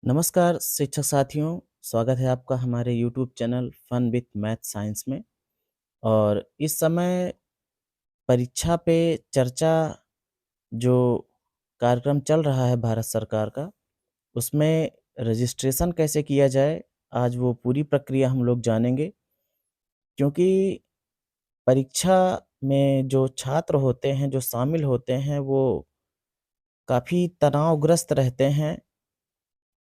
नमस्कार शिक्षक साथियों, स्वागत है आपका हमारे YouTube channel fun with math science में। और इस समय परीक्षा पे चर्चा जो कार्यक्रम चल रहा है भारत सरकार का, उसमें रजिस्ट्रेशन कैसे किया जाए, आज वो पूरी प्रक्रिया हम लोग जानेंगे। क्योंकि परीक्षा में जो छात्र होते हैं, जो शामिल होते हैं, वो काफ़ी तनावग्रस्त रहते हैं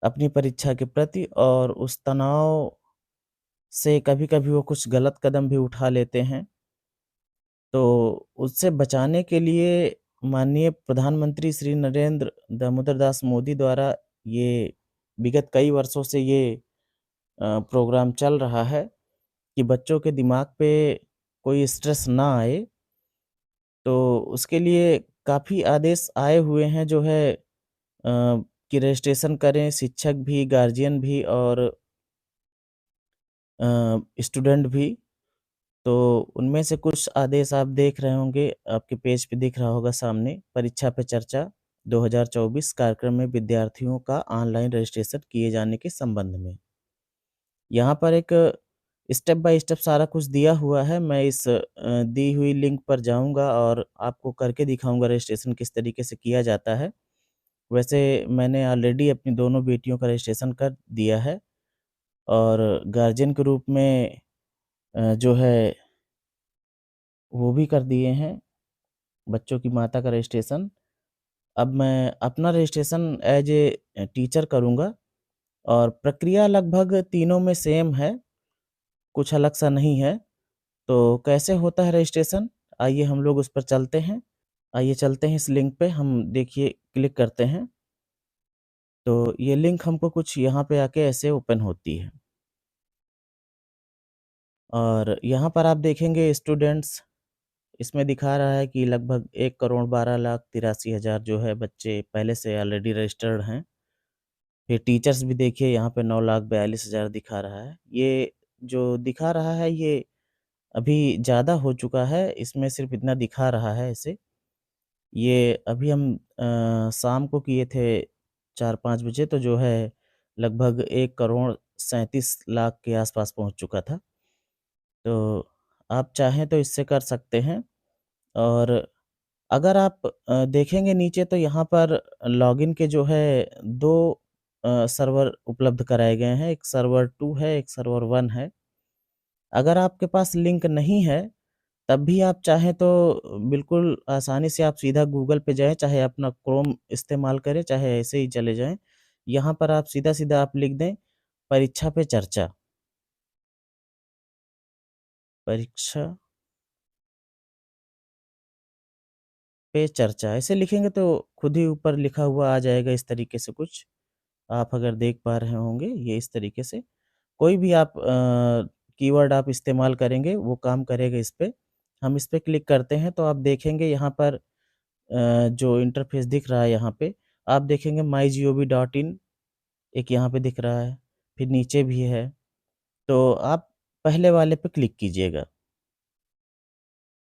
अपनी परीक्षा के प्रति, और उस तनाव से कभी-कभी वो कुछ गलत कदम भी उठा लेते हैं। तो उससे बचाने के लिए माननीय प्रधानमंत्री श्री नरेंद्र दामोदर दास मोदी द्वारा ये विगत कई वर्षों से ये प्रोग्राम चल रहा है कि बच्चों के दिमाग पे कोई स्ट्रेस ना आए। तो उसके लिए काफ़ी आदेश आए हुए हैं जो है कि रजिस्ट्रेशन करें, शिक्षक भी, गार्जियन भी और स्टूडेंट भी। तो उनमें से कुछ आदेश आप देख रहे होंगे, आपके पेज पे दिख रहा होगा सामने, परीक्षा पे चर्चा 2024 कार्यक्रम में विद्यार्थियों का ऑनलाइन रजिस्ट्रेशन किए जाने के संबंध में। यहाँ पर एक स्टेप बाय स्टेप सारा कुछ दिया हुआ है। मैं इस दी हुई लिंक पर जाऊँगा और आपको करके दिखाऊँगा रजिस्ट्रेशन किस तरीके से किया जाता है। वैसे मैंने ऑलरेडी अपनी दोनों बेटियों का रजिस्ट्रेशन कर दिया है और गार्जियन के रूप में जो है वो भी कर दिए हैं, बच्चों की माता का रजिस्ट्रेशन। अब मैं अपना रजिस्ट्रेशन एज़ ए टीचर करूँगा और प्रक्रिया लगभग तीनों में सेम है, कुछ अलग सा नहीं है। तो कैसे होता है रजिस्ट्रेशन? आइए हम लोग उस पर चलते हैं। आइए चलते हैं इस लिंक पे, हम देखिए क्लिक करते हैं। तो ये लिंक हमको कुछ यहाँ पे आके ऐसे ओपन होती है। और यहाँ पर आप देखेंगे स्टूडेंट्स, इसमें दिखा रहा है कि लगभग 1,12,83,000 जो है बच्चे पहले से ऑलरेडी रजिस्टर्ड हैं। फिर टीचर्स भी देखिए यहाँ पे 9,42,000 दिखा रहा है। ये जो दिखा रहा है ये अभी ज़्यादा हो चुका है, इसमें सिर्फ़ इतना दिखा रहा है ऐसे। ये अभी हम शाम को किए थे 4-5 बजे, तो जो है लगभग 1,37,00,000 के आस-पास पहुँच चुका था। तो आप चाहें तो इससे कर सकते हैं। और अगर आप देखेंगे नीचे तो यहाँ पर लॉगिन के जो है 2 सर्वर उपलब्ध कराए गए हैं, एक सर्वर 2 है, एक सर्वर 1 है। अगर आपके पास लिंक नहीं है, तब भी आप चाहें तो बिल्कुल आसानी से आप सीधा गूगल पे जाएँ, चाहे अपना क्रोम इस्तेमाल करें, चाहे ऐसे ही चले जाएँ। यहाँ पर आप सीधा-सीधा आप लिख दें, परीक्षा पे चर्चा, परीक्षा पे चर्चा, ऐसे लिखेंगे तो खुद ही ऊपर लिखा हुआ आ जाएगा इस तरीके से कुछ। आप अगर देख पा रहे होंगे ये इस तरीके से। कोई भी आप कीवर्ड आप इस्तेमाल करेंगे वो काम करेगा इस पे। हम इस पे क्लिक करते हैं तो आप देखेंगे यहाँ पर जो इंटरफ़ेस दिख रहा है यहाँ पे, आप देखेंगे mygov.in एक यहाँ पे दिख रहा है, फिर नीचे भी है। तो आप पहले वाले पे क्लिक कीजिएगा।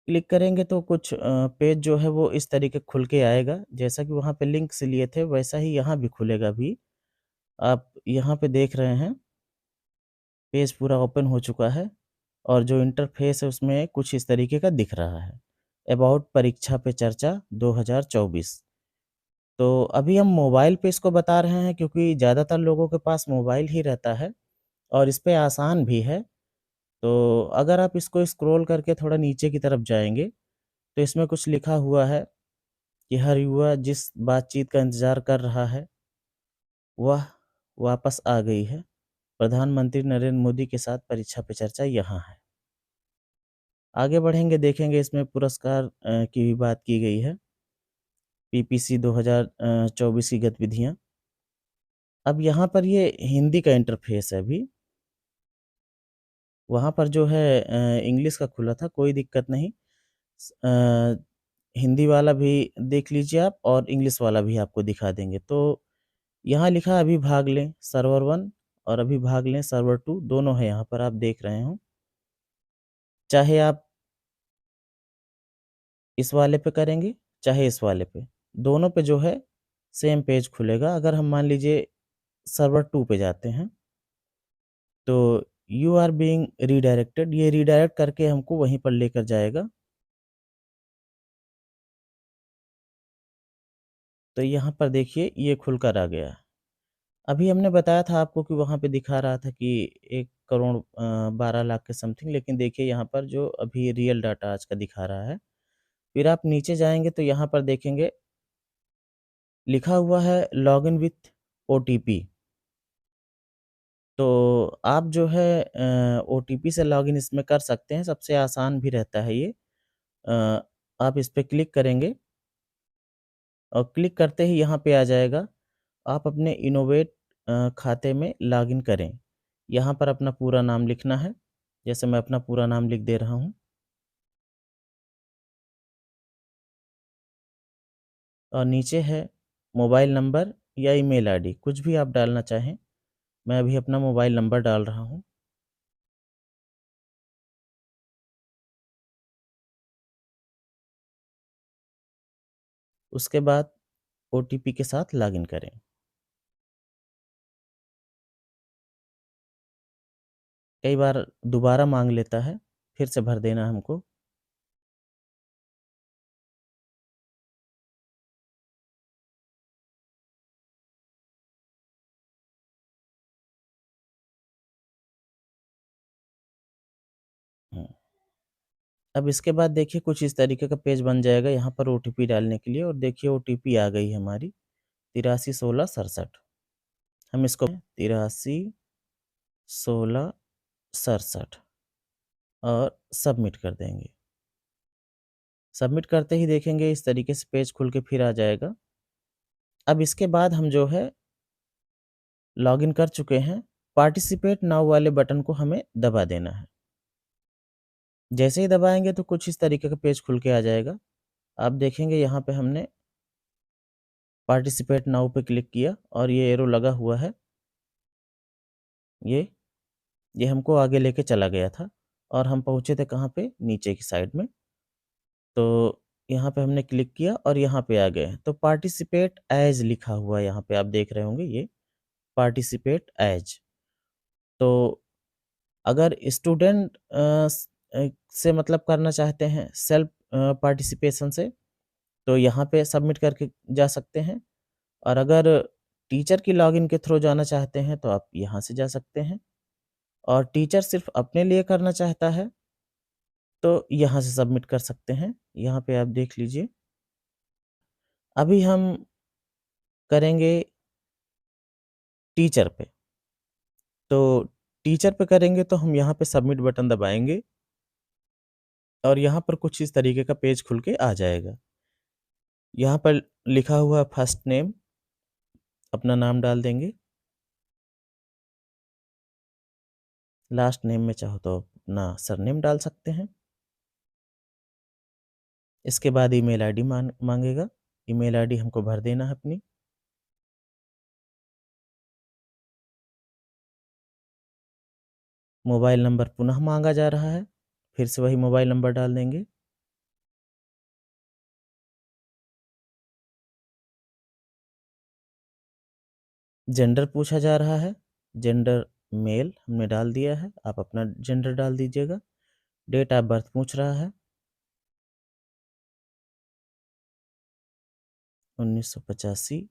क्लिक करेंगे तो कुछ पेज जो है वो इस तरीके खुल के आएगा। जैसा कि वहाँ पे लिंक से लिए थे वैसा ही यहाँ भी खुलेगा अभी। आप यहाँ पे देख रहे हैं, पेज पूरा ओपन हो चुका है और जो इंटरफ़ेस है उसमें कुछ इस तरीके का दिख रहा है। अबाउट परीक्षा पे चर्चा 2024। तो अभी हम मोबाइल पे इसको बता रहे हैं क्योंकि ज़्यादातर लोगों के पास मोबाइल ही रहता है और इस पे आसान भी है। तो अगर आप इसको स्क्रॉल करके थोड़ा नीचे की तरफ जाएँगे, तो इसमें कुछ लिखा हुआ है कि हर युवा जिस बातचीत का इंतज़ार कर रहा है, वह वापस आ गई है। प्रधानमंत्री नरेंद्र मोदी के साथ परीक्षा पे चर्चा यहाँ है। आगे बढ़ेंगे, देखेंगे इसमें पुरस्कार की भी बात की गई है। पीपीसी 2024 की गतिविधियाँ। अब यहाँ पर ये हिंदी का इंटरफ़ेस है अभी। वहाँ पर जो है इंग्लिश का खुला था, कोई दिक्कत नहीं। हिंदी वाला भी देख लीजिए आप और इंग्लिश वाला भी आपको दिखा देंगे। तो यहाँ लिखा है अभी भाग लें सर्वर 1 और अभी भाग लें सर्वर 2, दोनों है यहाँ पर आप देख रहे हो। चाहे आप इस वाले पे करेंगे, चाहे इस वाले पे, दोनों पे जो है सेम पेज खुलेगा। अगर हम मान लीजिए सर्वर 2 पे जाते हैं, तो यू आर बीइंग रीडायरेक्टेड, ये रीडायरेक्ट करके हमको वहीं पर लेकर जाएगा। तो यहाँ पर देखिए ये खुलकर आ गया। अभी हमने बताया था आपको कि वहाँ पे दिखा रहा था कि 1 करोड़ 12 लाख के समथिंग, लेकिन देखिए यहाँ पर जो अभी रियल डाटा आज का दिखा रहा है। फिर आप नीचे जाएँगे तो यहाँ पर देखेंगे लिखा हुआ है लॉगिन विथ ओटीपी। तो आप जो है ओटीपी से लॉगिन इसमें कर सकते हैं, सबसे आसान भी रहता है ये। अ, आप इस पे क्लिक करेंगे और क्लिक करते ही यहाँ पे आ जाएगा, आप अपने इनोवेट खाते में लॉगिन करें। यहाँ पर अपना पूरा नाम लिखना है, जैसे मैं अपना पूरा नाम लिख दे रहा हूँ और नीचे है मोबाइल नंबर या ईमेल आईडी, कुछ भी आप डालना चाहें। मैं अभी अपना मोबाइल नंबर डाल रहा हूँ। उसके बाद ओटीपी के साथ लॉगिन करें। कई बार दोबारा माँग लेता है, फिर से भर देना है हमको। हुँ। अब इसके बाद देखिए कुछ इस तरीके का पेज बन जाएगा यहाँ पर ओटीपी डालने के लिए, और देखिए ओटीपी आ गई है हमारी 831667। हम इसको 831667 और सबमिट कर देंगे। सबमिट करते ही देखेंगे इस तरीके से पेज खुल के फिर आ जाएगा। अब इसके बाद हम जो है लॉगिन कर चुके हैं, पार्टिसिपेट नाउ वाले बटन को हमें दबा देना है। जैसे ही दबाएँगे तो कुछ इस तरीके का पेज खुल के आ जाएगा। आप देखेंगे यहाँ पे हमने पार्टिसिपेट नाउ पे क्लिक किया और ये एरो लगा हुआ है। ये ये हमको आगे लेके चला गया था और हम पहुँचे थे कहाँ पे? नीचे की साइड में। तो यहाँ पे हमने क्लिक किया और यहाँ पे आ गए। तो पार्टिसिपेट एज़ लिखा हुआ है यहाँ पे आप देख रहे होंगे ये, पार्टिसिपेट एज़। तो अगर स्टूडेंट से मतलब करना चाहते हैं सेल्फ पार्टिसिपेशन से, तो यहाँ पे सबमिट करके जा सकते हैं। और अगर टीचर की लॉगिन के थ्रू जाना चाहते हैं, तो आप यहाँ से जा सकते हैं। और टीचर सिर्फ़ अपने लिए करना चाहता है, तो यहाँ से सबमिट कर सकते हैं। यहाँ पे आप देख लीजिए। अभी हम करेंगे टीचर पे। तो टीचर पे करेंगे तो हम यहाँ पे सबमिट बटन दबाएँगे और यहाँ पर कुछ इस तरीके का पेज खुल के आ जाएगा। यहाँ पर लिखा हुआ है फर्स्ट नेम, अपना नाम डाल देंगे। लास्ट नेम में चाहो तो अपना सरनेम डाल सकते हैं। इसके बाद ईमेल आईडी माँगेगा। ईमेल आईडी हमको भर देना है अपनी। मोबाइल नंबर पुनः माँगा जा रहा है, फिर से वही मोबाइल नंबर डाल देंगे। जेंडर पूछा जा रहा है, जेंडर मेल हमने डाल दिया है, आप अपना जेंडर डाल दीजिएगा। डेट ऑफ बर्थ पूछ रहा है, 1985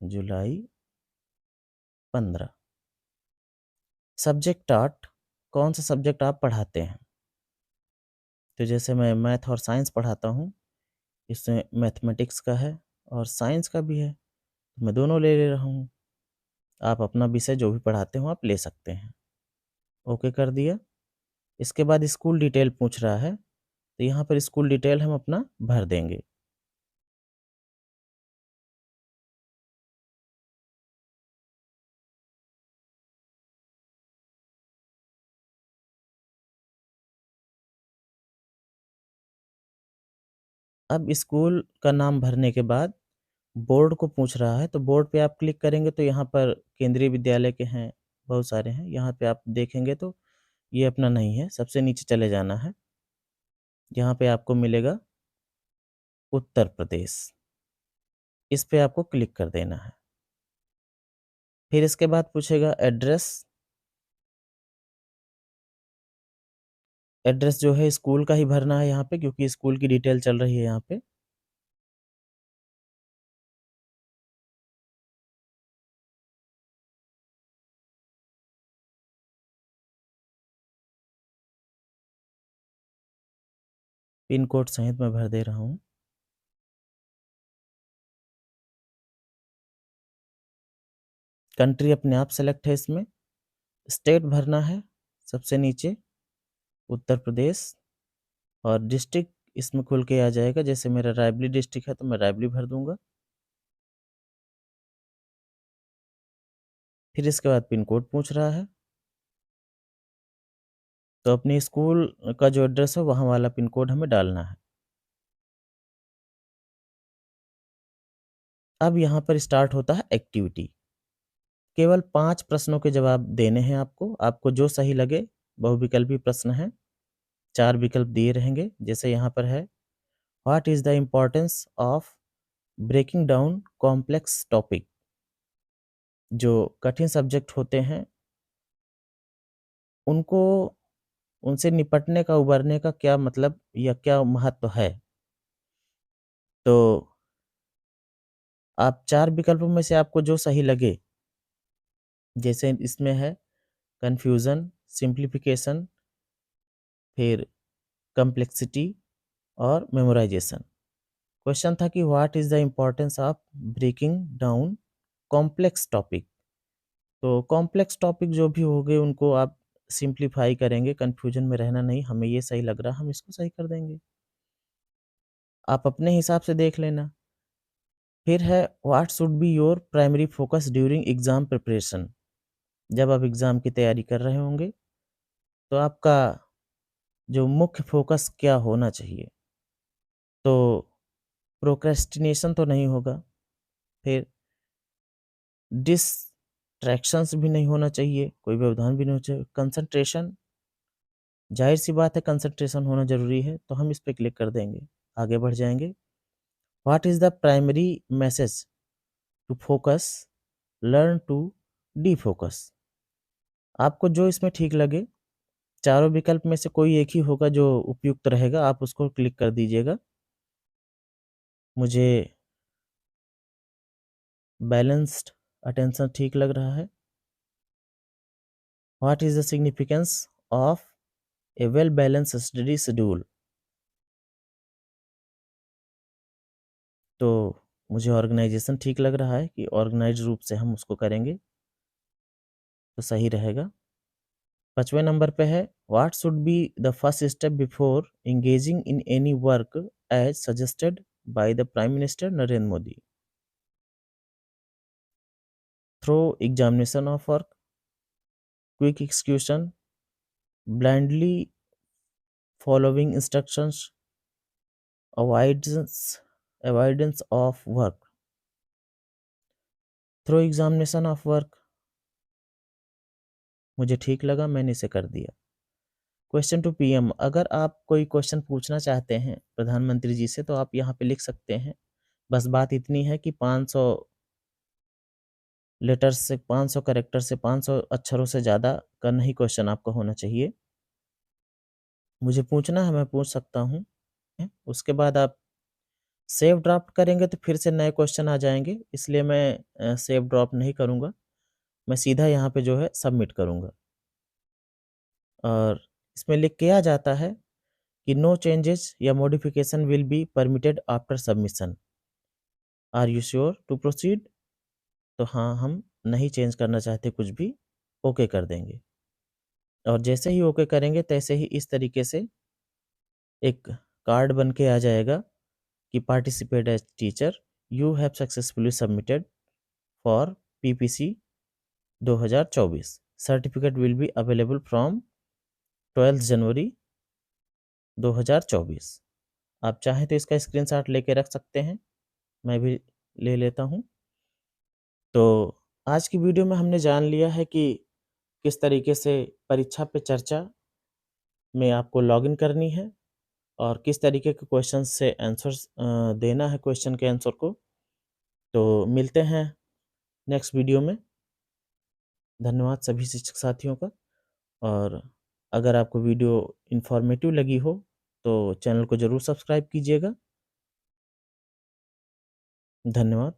जुलाई 15। सब्जेक्ट आर्ट, कौन-सा सब्जेक्ट आप पढ़ाते हैं? तो जैसे मैं मैथ और साइंस पढ़ाता हूँ, इसमें मैथमेटिक्स का है और साइंस का भी है, तो मैं दोनों ले ले रहा हूँ। आप अपना विषय जो भी पढ़ाते हो आप ले सकते हैं। ओके कर दिया। इसके बाद स्कूल डिटेल पूछ रहा है, तो यहाँ पर स्कूल डिटेल हम अपना भर देंगे। अब स्कूल का नाम भरने के बाद बोर्ड को पूछ रहा है, तो बोर्ड पे आप क्लिक करेंगे तो यहाँ पर केंद्रीय विद्यालय के हैं, बहुत सारे हैं। यहाँ पे आप देखेंगे तो ये अपना नहीं है, सबसे नीचे चले जाना है। यहाँ पे आपको मिलेगा उत्तर प्रदेश, इस पे आपको क्लिक कर देना है। फिर इसके बाद पूछेगा एड्रेस। एड्रेस जो है स्कूल का ही भरना है यहाँ पे, क्योंकि स्कूल की डिटेल चल रही है यहाँ पे। पिन कोड सहित मैं भर दे रहा हूँ। कंट्री अपने आप सेलेक्ट है इसमें। स्टेट भरना है सबसे नीचे, उत्तर प्रदेश। और डिस्ट्रिक्ट इसमें खुल के आ जाएगा, जैसे मेरा रायबली डिस्ट्रिक्ट है तो मैं रायबली भर दूंगा। फिर इसके बाद पिन कोड पूछ रहा है, तो अपने स्कूल का जो एड्रेस है वहाँ वाला पिन कोड हमें डालना है। अब यहाँ पर स्टार्ट होता है एक्टिविटी। केवल 5 प्रश्नों के जवाब देने हैं आपको। आपको जो सही लगे, बहुविकल्पी प्रश्न है, 4 विकल्प दिए रहेंगे। जैसे यहाँ पर है, what is the importance of breaking down complex topic. जो कठिन सब्जेक्ट होते हैं उनको, उनसे निपटने का, उबरने का क्या मतलब या क्या महत्व है। तो आप 4 विकल्पों में से आपको जो सही लगे, जैसे इसमें है कन्फ्यूज़न, सिंप्लीफिकेशन, फिर कॉम्प्लेक्सिटी और मेमोराइजेशन। क्वेश्चन था कि what is the importance of breaking down complex topic. तो कॉम्प्लेक्स टॉपिक जो भी होंगे उनको आप सिंप्लीफाई करेंगे, कन्फ्यूजन में रहना नहीं। हमें ये सही लग रहा, हम इसको सही कर देंगे। आप अपने हिसाब से देख लेना। फिर है, what should be your primary focus during exam preparation. जब आप एग्जाम की तैयारी कर रहे होंगे तो आपका जो मुख्य फोकस क्या होना चाहिए। तो प्रोक्रेस्टिनेशन तो नहीं होगा, फिर डिस्ट्रैक्शंस भी नहीं होना चाहिए, कोई व्यवधान भी नहीं होना चाहिए। कंसंट्रेशन, जाहिर सी बात है कंसंट्रेशन होना ज़रूरी है, तो हम इस पे क्लिक कर देंगे, आगे बढ़ जाएंगे। What is the primary message to focus, learn to defocus. आपको जो इसमें ठीक लगे, चारों विकल्प में से कोई एक ही होगा जो उपयुक्त रहेगा, आप उसको क्लिक कर दीजिएगा। मुझे बैलेंस्ड अटेंशन ठीक लग रहा है। What is the significance of A well balance study schedule. तो मुझे ऑर्गेनाइजेशन ठीक लग रहा है कि ऑर्गेनाइज रूप से हम उसको करेंगे तो सही रहेगा। 5वें नंबर पे है, what should be the first step before engaging in any work as suggested by the prime minister Narendra Modi. Thorough examination of work, quick execution, blindly following instructions, avoidance of work। Thorough examination of work मुझे ठीक लगा, मैंने इसे कर दिया। Question to PM, अगर आप कोई क्वेश्चन पूछना चाहते हैं प्रधानमंत्री जी से तो आप यहाँ पे लिख सकते हैं। बस बात इतनी है कि 500 लेटर्स से, 500 कैरेक्टर से, 500 अक्षरों से ज़्यादा का नहीं क्वेश्चन आपका होना चाहिए। मुझे पूछना है, मैं पूछ सकता हूँ। उसके बाद आप सेव ड्राफ्ट करेंगे तो फिर से नए क्वेश्चन आ जाएंगे, इसलिए मैं सेव ड्राफ्ट नहीं करूँगा। मैं सीधा यहाँ पे जो है सबमिट करूँगा। और इसमें लिख के आ जाता है कि नो चेंजेस या modification will be permitted after submission. Are you sure to proceed. तो हाँ, हम नहीं चेंज करना चाहते कुछ भी, ओके कर देंगे। और जैसे ही ओके करेंगे तैसे ही इस तरीके से एक कार्ड बन के आ जाएगा कि participate as teacher, you have successfully submitted for PPC 2024। Certificate will be available from 12 January 2024। आप चाहें तो इसका स्क्रीनशॉट लेके रख सकते हैं, मैं भी ले लेता हूँ। तो आज की वीडियो में हमने जान लिया है कि किस तरीके से परीक्षा पे चर्चा में आपको लॉगिन करनी है और किस तरीके के क्वेश्चन से आंसर्स देना है क्वेश्चन के आंसर को। तो मिलते हैं नेक्स्ट वीडियो में। धन्यवाद सभी शिक्षक साथियों का। और अगर आपको वीडियो इन्फॉर्मेटिव लगी हो, तो चैनल को ज़रूर सब्सक्राइब कीजिएगा। धन्यवाद।